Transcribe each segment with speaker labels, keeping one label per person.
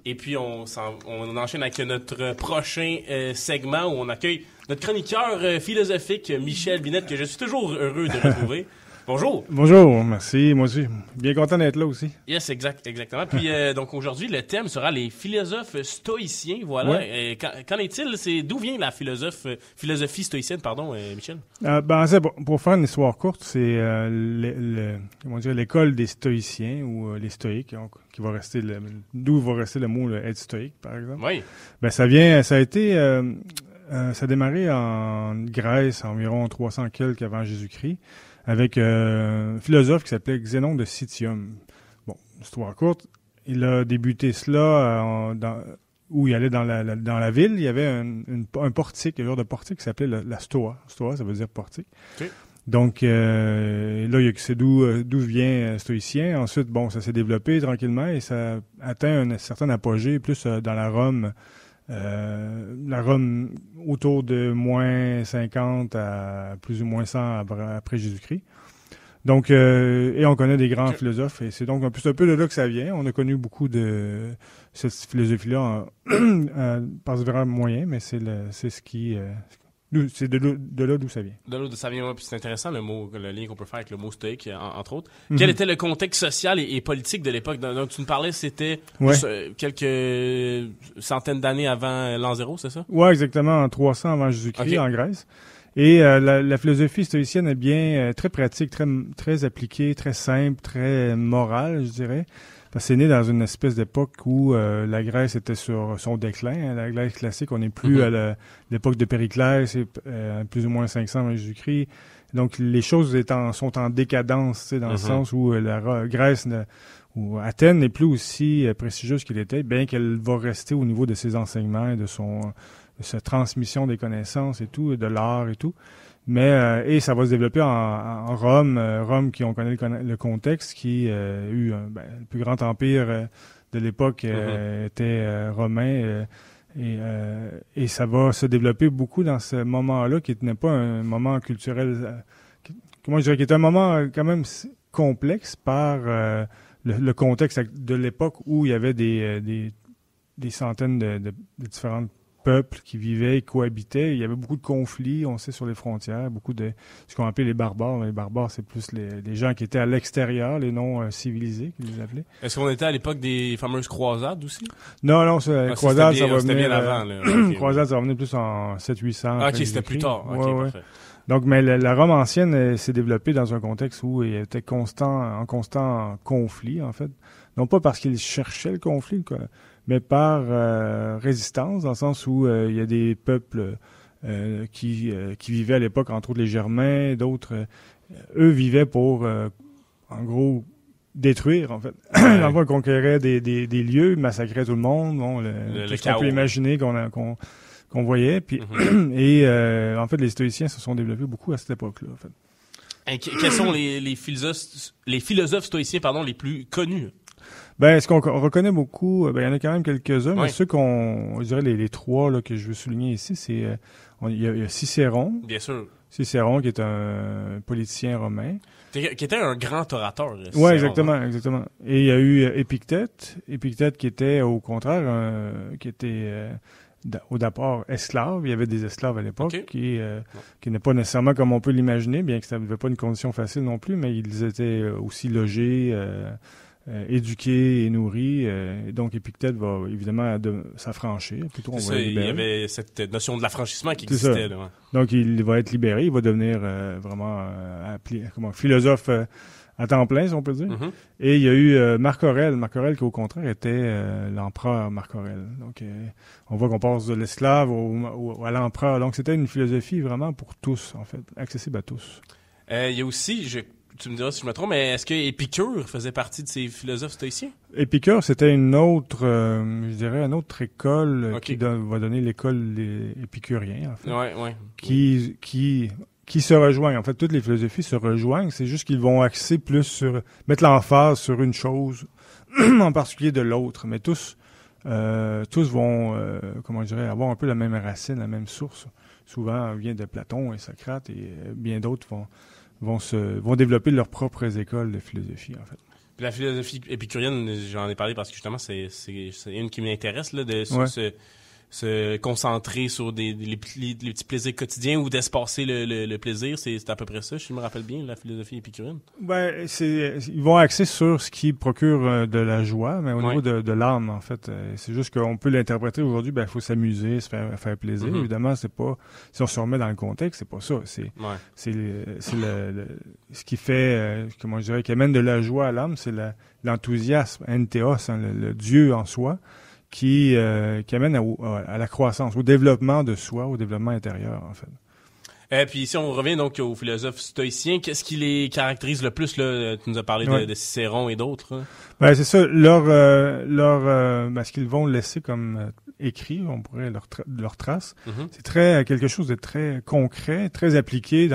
Speaker 1: Et puis, on enchaîne avec notre prochain segment où on accueille notre chroniqueur philosophique, Michel Binette, que je suis toujours heureux de retrouver. Bonjour.
Speaker 2: Bonjour, merci. Moi aussi, bien content d'être là aussi.
Speaker 1: Yes, exactement. Puis donc aujourd'hui, le thème sera les philosophes stoïciens. Voilà.
Speaker 2: Ouais.
Speaker 1: Qu'en est-il? D'où vient la philosophie stoïcienne, Michel?
Speaker 2: Pour faire une histoire courte, c'est l'école des stoïciens ou les stoïques, qui va rester d'où va rester le mot être stoïque, par exemple.
Speaker 1: Oui.
Speaker 2: Ça a démarré en Grèce environ 300 quelques avant Jésus-Christ, avec un philosophe qui s'appelait Xénon de Citium. Bon, histoire courte, il a débuté cela où il allait dans la ville. Il y avait un portique, un genre de portique qui s'appelait la Stoa. Stoa, ça veut dire portique. Okay. Donc, là, c'est d'où vient stoïcien. Ensuite, ça s'est développé tranquillement et ça a atteint un certain apogée plus dans la Rome autour de moins 50 à plus ou moins 100 après Jésus-Christ. Donc, et on connaît des grands philosophes, et c'est donc un peu de là que ça vient. On a connu beaucoup de cette philosophie-là par divers moyens, mais c'est ce qui... c'est de là d'où ça vient.
Speaker 1: De là d'où ça vient, puis c'est intéressant le lien qu'on peut faire avec le mot stoïque, entre autres. Mm-hmm. Quel était le contexte social et politique de l'époque dont tu nous parlais? C'était quelques centaines d'années avant l'an 0, c'est ça?
Speaker 2: Oui, exactement, en 300 avant Jésus-Christ, en Grèce. Et la philosophie stoïcienne est bien très pratique, très appliquée, très simple, très morale, je dirais. Parce que c'est né dans une espèce d'époque où la Grèce était sur son déclin. La Grèce classique, on n'est plus à l'époque de Périclès, c'est plus ou moins 500 avant Jésus-Christ. Donc, les choses sont en décadence, dans le sens où la Grèce ou Athènes n'est plus aussi prestigieuse qu'elle était, bien qu'elle va rester au niveau de ses enseignements et de sa transmission des connaissances et tout, de l'art et tout. Mais et ça va se développer en Rome, Rome qui on connaît le contexte, qui eu le plus grand empire de l'époque était romain, et ça va se développer beaucoup dans ce moment-là qui n'est pas un moment culturel, comment je dirais, qui est un moment quand même complexe par le contexte de l'époque où il y avait des centaines de différentes peuples qui vivaient et cohabitaient. Il y avait beaucoup de conflits, on sait, sur les frontières, beaucoup de ce qu'on appelait les barbares. Les barbares, c'est plus les gens qui étaient à l'extérieur, les non-civilisés, qu'ils les appelaient.
Speaker 1: Est-ce qu'on était à l'époque des fameuses croisades aussi?
Speaker 2: Non, croisades, ça va venir...
Speaker 1: C'était bien avant, là.
Speaker 2: Croisades, ça va venir plus en 700-800.
Speaker 1: OK, c'était plus tard. OK, parfait.
Speaker 2: Donc, mais la Rome ancienne s'est développée dans un contexte où il était en constant conflit, en fait. Non pas parce qu'ils cherchaient le conflit, quoi, mais par résistance, dans le sens où il y a des peuples qui vivaient à l'époque, entre autres les Germains, d'autres, eux vivaient pour, en gros, détruire, en fait. Dans le conquérir des lieux, massacrer tout le monde, tout ce qu'on peut imaginer qu'on voyait. Puis, et en fait, les stoïciens se sont développés beaucoup à cette époque-là, en fait.
Speaker 1: Et quels sont les philosophes stoïciens, les plus connus?
Speaker 2: Ce qu'on reconnaît beaucoup, il y en a quand même quelques-uns, mais ceux je dirais les trois là, que je veux souligner ici, c'est il y a Cicéron.
Speaker 1: Bien sûr.
Speaker 2: Cicéron, qui est un politicien romain.
Speaker 1: Qui était un grand orateur.
Speaker 2: Oui, exactement. Et il y a eu Épictète qui était au contraire, qui était au départ esclave. Il y avait des esclaves à l'époque qui n'est pas nécessairement comme on peut l'imaginer, bien que ça n'avait pas une condition facile non plus, mais ils étaient aussi logés, éduqués et nourris. Donc Épictète va évidemment s'affranchir. Plutôt,
Speaker 1: il y avait cette notion de l'affranchissement qui existait. Là, ouais.
Speaker 2: Donc il va être libéré, il va devenir vraiment philosophe à temps plein, si on peut dire. Mm-hmm. Et il y a eu Marc Aurèle qui au contraire était l'empereur Marc Aurèle. Donc on voit qu'on passe de l'esclave à l'empereur. Donc c'était une philosophie vraiment pour tous, en fait, accessible à tous.
Speaker 1: Il y a aussi, tu me diras si je me trompe, mais est-ce que Épicure faisait partie de ces philosophes stoïciens?
Speaker 2: Épicure, c'était une autre école qui va donner l'école des épicuriens, en fait.
Speaker 1: Ouais.
Speaker 2: Qui se rejoignent. En fait, toutes les philosophies se rejoignent. C'est juste qu'ils vont axer plus mettre l'emphase sur une chose, en particulier de l'autre. Mais tous vont, avoir un peu la même racine, la même source. Souvent, vient de Platon et Socrate, et bien d'autres vont développer leurs propres écoles de philosophie, en fait.
Speaker 1: La philosophie épicurienne, j'en ai parlé parce que justement, c'est une qui m'intéresse, là, de se concentrer sur les petits plaisirs quotidiens ou d'espacer le plaisir. C'est à peu près ça, je me rappelle bien, la philosophie épicurienne.
Speaker 2: Ben, ils vont axer sur ce qui procure de la joie, mais au niveau de l'âme, en fait. C'est juste qu'on peut l'interpréter aujourd'hui, ben, il faut s'amuser, se faire plaisir. Mm-hmm. Évidemment, c'est pas, si on se remet dans le contexte, c'est pas ça. C'est ce qui fait, comment je dirais, qui amène de la joie à l'âme, c'est l'enthousiasme, entheos, hein, le Dieu en soi, qui amène à la croissance, au développement de soi, au développement intérieur, en fait.
Speaker 1: Puis si on revient donc aux philosophes stoïciens, qu'est-ce qui les caractérise le plus, là? Tu nous as parlé de Cicéron et d'autres. Hein?
Speaker 2: Ben, c'est ça. Ce qu'ils vont laisser comme écrit, on pourrait leur trace, c'est quelque chose de très concret, très appliqué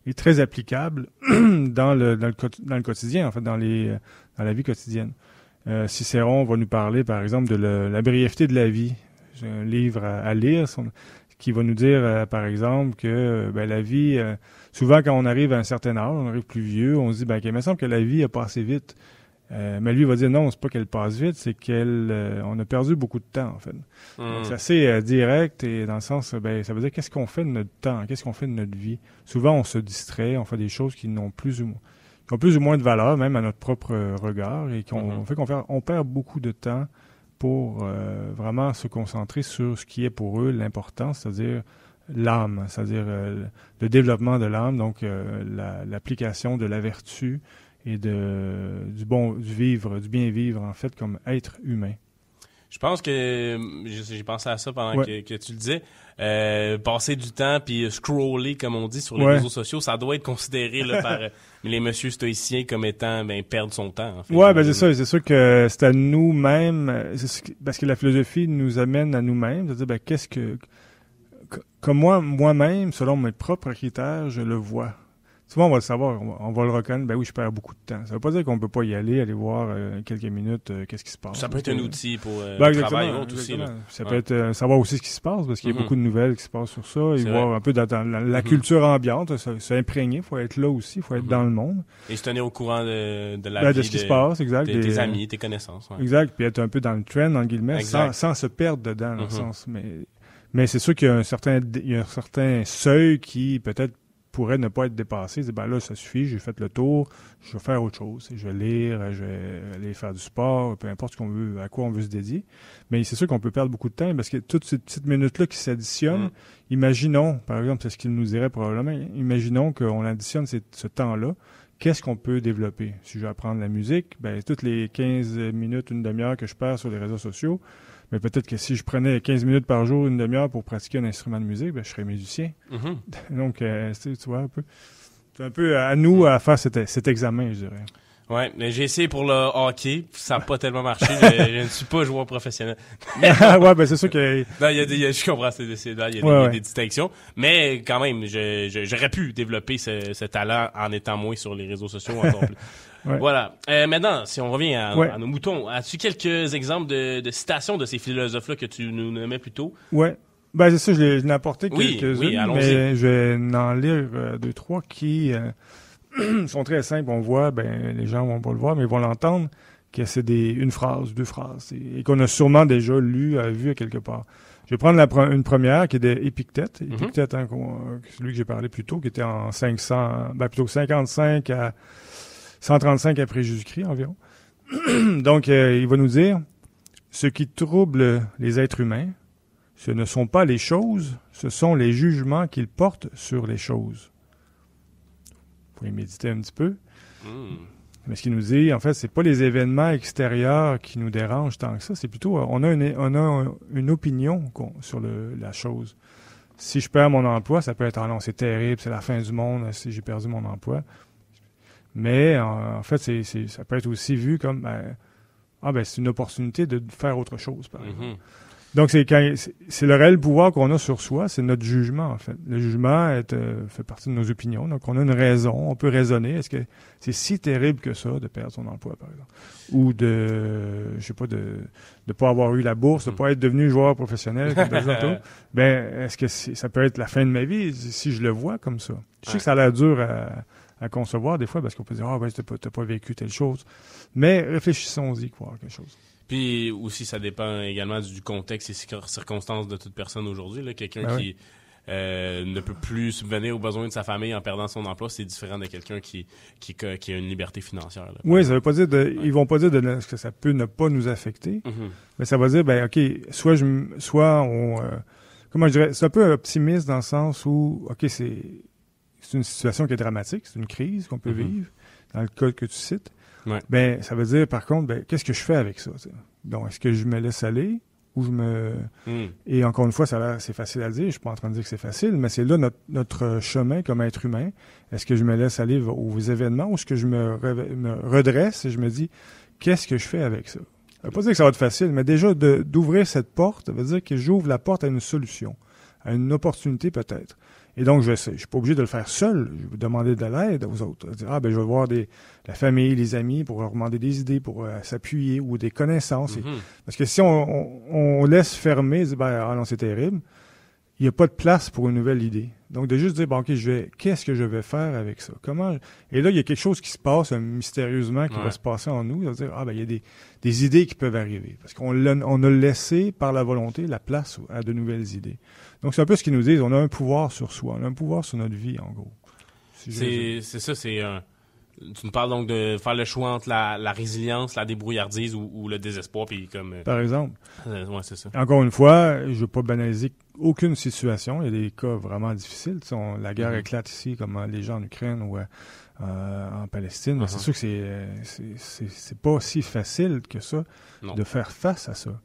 Speaker 2: et très applicable dans le quotidien, en fait, dans la vie quotidienne. Cicéron va nous parler, par exemple, de la brièveté de la vie. J'ai un livre à lire qui va nous dire, par exemple, que la vie, souvent quand on arrive à un certain âge, on arrive plus vieux, on se dit, il me semble que la vie a passé vite. Mais lui, il va dire, non, c'est pas qu'elle passe vite, c'est on a perdu beaucoup de temps, en fait. Donc, c'est assez direct et dans le sens, ça veut dire qu'est-ce qu'on fait de notre temps, qu'est-ce qu'on fait de notre vie. Souvent, on se distrait, on fait des choses qui ont plus ou moins de valeur, même à notre propre regard, et on perd beaucoup de temps pour vraiment se concentrer sur ce qui est pour eux l'important, c'est-à-dire l'âme, c'est-à-dire le développement de l'âme, donc l'application de la vertu et du bien vivre, en fait, comme être humain.
Speaker 1: Je pense que j'ai pensé à ça pendant que tu le disais. Passer du temps puis scroller, comme on dit, sur les réseaux sociaux, ça doit être considéré là, par les messieurs stoïciens comme étant perdre son temps. En fait.
Speaker 2: Ouais, c'est ça. C'est sûr que c'est à nous-mêmes, parce que la philosophie nous amène à nous-mêmes, c'est-à-dire qu'est-ce que comme moi-même, selon mes propres critères, je le vois. Souvent, on va le savoir, on va le reconnaître. Ben oui, je perds beaucoup de temps. Ça veut pas dire qu'on peut pas y aller voir quelques minutes qu'est-ce qui se passe.
Speaker 1: Ça peut être un outil pour le travail aussi. Là.
Speaker 2: Ça peut être savoir aussi ce qui se passe, parce qu'il y a beaucoup de nouvelles qui se passent sur ça, et voir un peu dans la culture ambiante, s'imprégner, il faut être là aussi, il faut être dans le monde.
Speaker 1: Et se tenir au courant de la vie
Speaker 2: de ce qui se passe, exact.
Speaker 1: Tes amis, tes connaissances. Ouais.
Speaker 2: Exact, puis être un peu dans le trend, en guillemets, sans se perdre dedans, dans le sens. Mais c'est sûr qu'il y a un certain seuil qui, peut-être, pourrait ne pas être dépassé. Là, ça suffit, j'ai fait le tour, je vais faire autre chose. Je vais lire, je vais aller faire du sport, peu importe à quoi on veut se dédier. Mais c'est sûr qu'on peut perdre beaucoup de temps parce que toutes ces petites minutes-là qui s'additionnent, imaginons, par exemple, c'est ce qu'il nous dirait probablement, imaginons qu'on additionne ce temps-là, qu'est-ce qu'on peut développer? Si je vais apprendre la musique, toutes les 15 minutes, une demi-heure que je perds sur les réseaux sociaux, mais peut-être que si je prenais 15 minutes par jour, une demi-heure pour pratiquer un instrument de musique, je serais musicien. Donc, tu vois, c'est un peu à nous à faire cet examen, je dirais.
Speaker 1: Ouais, mais j'ai essayé pour le hockey, ça n'a pas tellement marché. Je ne suis pas joueur professionnel.
Speaker 2: C'est sûr que...
Speaker 1: Non, je comprends, il y a des distinctions. Mais quand même, j'aurais pu développer ce talent en étant moins sur les réseaux sociaux encore plus. Voilà. Maintenant, si on revient à nos moutons, as-tu quelques exemples de citations de ces philosophes-là que tu nous nommais plus tôt?
Speaker 2: Ouais. C'est ça, je l'ai apporté quelques-unes, mais je vais en lire 2-3 qui sont très simples. On voit, les gens vont pas le voir, mais ils vont l'entendre, que c'est une phrase, 2 phrases, et qu'on a sûrement déjà vu à quelque part. Je vais prendre une première qui est d'Épictète. Épictète, celui que j'ai parlé plus tôt, qui était en 55 à 135 après Jésus-Christ environ. Donc, il va nous dire, ce qui trouble les êtres humains, ce ne sont pas les choses, ce sont les jugements qu'ils portent sur les choses. Vous pouvez méditer un petit peu. Mais ce qu'il nous dit, en fait, c'est pas les événements extérieurs qui nous dérangent tant que ça, c'est plutôt, on a une opinion sur la chose. Si je perds mon emploi, ça peut être, non, c'est terrible, c'est la fin du monde, si j'ai perdu mon emploi. Mais en fait, ça peut être aussi vu comme c'est une opportunité de faire autre chose, par exemple. Donc, c'est le réel pouvoir qu'on a sur soi, c'est notre jugement, en fait. Le jugement fait partie de nos opinions. Donc, on a une raison, on peut raisonner. Est-ce que c'est si terrible que ça de perdre son emploi, par exemple? Ou de pas avoir eu la bourse, de pas être devenu joueur professionnel, comme tantôt. Est-ce que ça peut être la fin de ma vie si je le vois comme ça? Je sais que ça a l'air dur à concevoir des fois, parce qu'on peut dire « Ah, ben, t'as pas vécu telle chose ». Mais réfléchissons-y, quoi, quelque chose.
Speaker 1: Puis aussi, ça dépend également du contexte et circonstances de toute personne aujourd'hui. Là. Quelqu'un qui ne peut plus subvenir aux besoins de sa famille en perdant son emploi, c'est différent de quelqu'un qui a une liberté financière. Là,
Speaker 2: oui, ça veut pas dire ils vont pas dire que ça peut ne pas nous affecter, mais ça va dire, ben OK, soit on... comment je dirais, c'est un peu optimiste dans le sens où, OK, c'est une situation qui est dramatique, c'est une crise qu'on peut vivre, dans le cas que tu cites.
Speaker 1: Ouais.
Speaker 2: Ben, ça veut dire, par contre, ben, qu'est-ce que je fais avec ça? T'sais? Donc, est-ce que je me laisse aller ou je me... Et encore une fois, c'est facile à dire, je suis pas en train de dire que c'est facile, mais c'est là notre chemin comme être humain. Est-ce que je me laisse aller aux événements ou est-ce que je me redresse et je me dis, qu'est-ce que je fais avec ça? Ça veut pas dire que ça va être facile, mais déjà, d'ouvrir cette porte, ça veut dire que j'ouvre la porte à une solution, à une opportunité peut-être. Et donc, je suis pas obligé de le faire seul. Je vais demander de l'aide aux autres. Dire, je vais voir la famille, les amis pour leur demander des idées, pour s'appuyer ou des connaissances. Parce que si on laisse fermer, dire, non, c'est terrible, il n'y a pas de place pour une nouvelle idée. Donc, de juste dire, OK, qu'est-ce que je vais faire avec ça? Et là, il y a quelque chose qui se passe mystérieusement qui va se passer en nous. C'est-à-dire, il y a des idées qui peuvent arriver. Parce qu'on a laissé, par la volonté, la place à de nouvelles idées. Donc, c'est un peu ce qu'ils nous disent. On a un pouvoir sur soi. On a un pouvoir sur notre vie, en gros.
Speaker 1: C'est ça, tu nous parles donc de faire le choix entre la résilience, la débrouillardise ou le désespoir. Puis
Speaker 2: par exemple.
Speaker 1: Ouais, c'est ça.
Speaker 2: Encore une fois, je ne veux pas banaliser aucune situation. Il y a des cas vraiment difficiles. La guerre éclate ici, comme les gens en Ukraine ou en Palestine. C'est sûr que c'est pas si facile que ça de faire face à ça.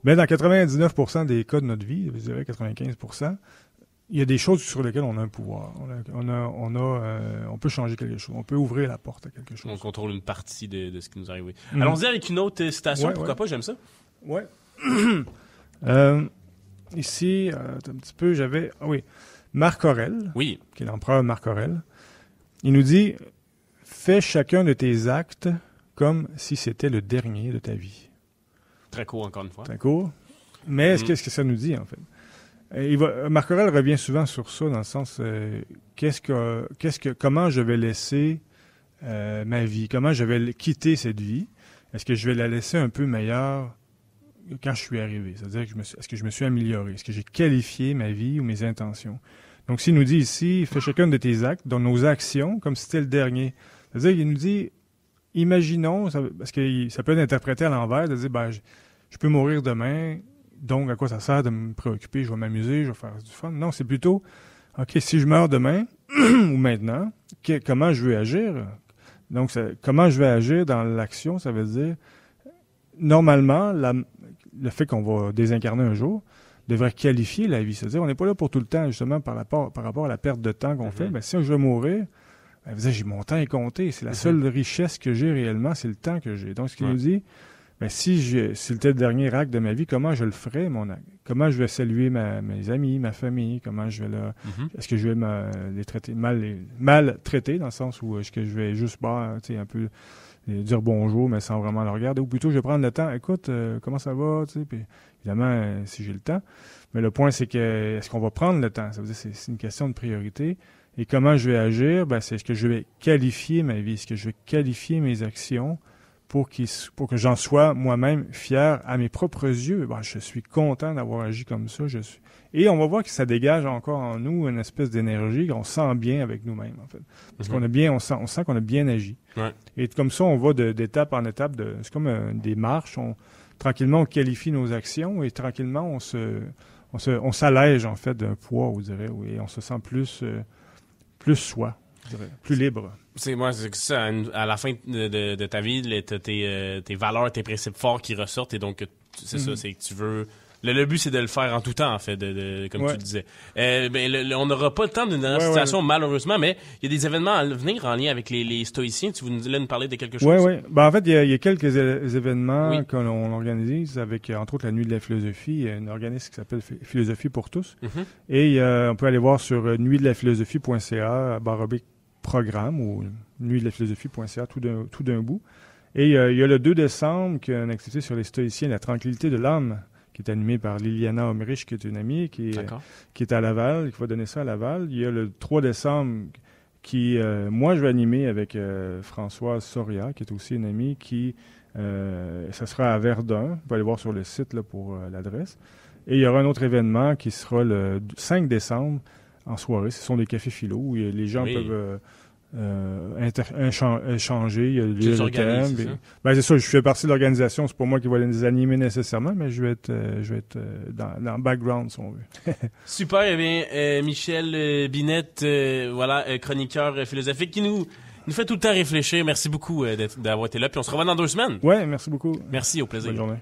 Speaker 2: Mais dans 99% des cas de notre vie, je dirais 95%, il y a des choses sur lesquelles on a un pouvoir. On peut changer quelque chose. On peut ouvrir la porte à quelque chose.
Speaker 1: On contrôle une partie de ce qui nous arrive. Allons-y avec une autre citation. Pourquoi pas? J'aime ça.
Speaker 2: Oui. Ici, un petit peu, j'avais... Marc Aurèle, qui est l'empereur Marc Aurèle. Il nous dit « Fais chacun de tes actes comme si c'était le dernier de ta vie. »
Speaker 1: Très court, encore une fois.
Speaker 2: Très court. Mais qu'est-ce que ça nous dit, en fait? Marc Aurèle revient souvent sur ça, dans le sens comment je vais laisser ma vie, comment je vais quitter cette vie. Est-ce que je vais la laisser un peu meilleure quand je suis arrivé? C'est-à-dire, est-ce que je me suis amélioré? Est-ce que j'ai qualifié ma vie ou mes intentions? Donc, s'il nous dit ici, fais chacun de tes actes, dans nos actions, comme si c'était le dernier. C'est-à-dire, il nous dit, imaginons, parce que ça peut être interprété à l'envers, de dire, je peux mourir demain, donc à quoi ça sert de me préoccuper? Je vais m'amuser, je vais faire du fun. Non, c'est plutôt, OK, si je meurs demain ou maintenant, comment je veux agir? Donc, comment je vais agir dans l'action, ça veut dire, normalement, le fait qu'on va désincarner un jour devrait qualifier la vie. C'est-à-dire, on n'est pas là pour tout le temps, justement, par rapport à la perte de temps qu'on fait. Mais si je vais mourir, mon temps est compté. C'est la seule richesse que j'ai réellement, c'est le temps que j'ai. Donc, ce qu'il nous dit, si c'était le dernier acte de ma vie, comment je le ferais, mon acte? Comment je vais saluer mes amis, ma famille? Comment je vais est-ce que je vais les traiter mal traiter, dans le sens où est-ce que je vais juste un peu dire bonjour, mais sans vraiment le regarder? Ou plutôt, je vais prendre le temps. Écoute, comment ça va? Puis, évidemment, si j'ai le temps. Mais le point, c'est que est-ce qu'on va prendre le temps? Ça veut dire que c'est une question de priorité. Et comment je vais agir? C'est est-ce que je vais qualifier ma vie? Est-ce que je vais qualifier mes actions pour que j'en sois moi-même fier à mes propres yeux? Je suis content d'avoir agi comme ça. Et on va voir que ça dégage encore en nous une espèce d'énergie qu'on sent bien avec nous-mêmes, en fait. Parce qu'on on sent qu'on a bien agi.
Speaker 1: Ouais.
Speaker 2: Et comme ça, on va d'étape en étape. C'est comme des marches. Tranquillement, on qualifie nos actions et tranquillement, on s'allège, en fait, d'un poids, on dirait, et on se sent plus soi, je dirais, plus libre.
Speaker 1: C'est ça, à la fin de ta vie, tes valeurs, tes principes forts qui ressortent, et donc c'est ça, c'est que tu veux... Le but, c'est de le faire en tout temps, en fait, comme tu le disais. On n'aura pas le temps d'une situation, malheureusement, mais il y a des événements à venir en lien avec les stoïciens. Tu voulais nous parler de quelque chose?
Speaker 2: Oui. En fait, il y a quelques événements qu'on organise avec, entre autres, la Nuit de la philosophie. Il y a un organisme qui s'appelle Philosophie pour tous. Et on peut aller voir sur nuitdelaphilosophie.ca/programme ou nuitdelaphilosophie.ca tout d'un bout. Et il y a le 2 décembre, qui a une activité sur les stoïciens, la tranquillité de l'âme, qui est animée par Liliana Omrich, qui est une amie, qui est à Laval, qui va donner ça à Laval. Il y a le 3 décembre, moi, je vais animer avec Françoise Soria, qui est aussi une amie, ça sera à Verdun. Vous pouvez aller voir sur le site là, pour l'adresse. Et il y aura un autre événement qui sera le 5 décembre en soirée. Ce sont des cafés philo où les gens peuvent échanger. Il y a le thème. C'est ça, je fais partie de l'organisation. C'est pas moi qui vais les animer nécessairement, mais je vais être dans le background, si on veut.
Speaker 1: Super. Eh bien, Michel Binette, chroniqueur philosophique qui nous fait tout le temps réfléchir. Merci beaucoup d'avoir été là. Puis on se revoit dans 2 semaines.
Speaker 2: Ouais, merci beaucoup.
Speaker 1: Merci, au plaisir.
Speaker 2: Bonne journée.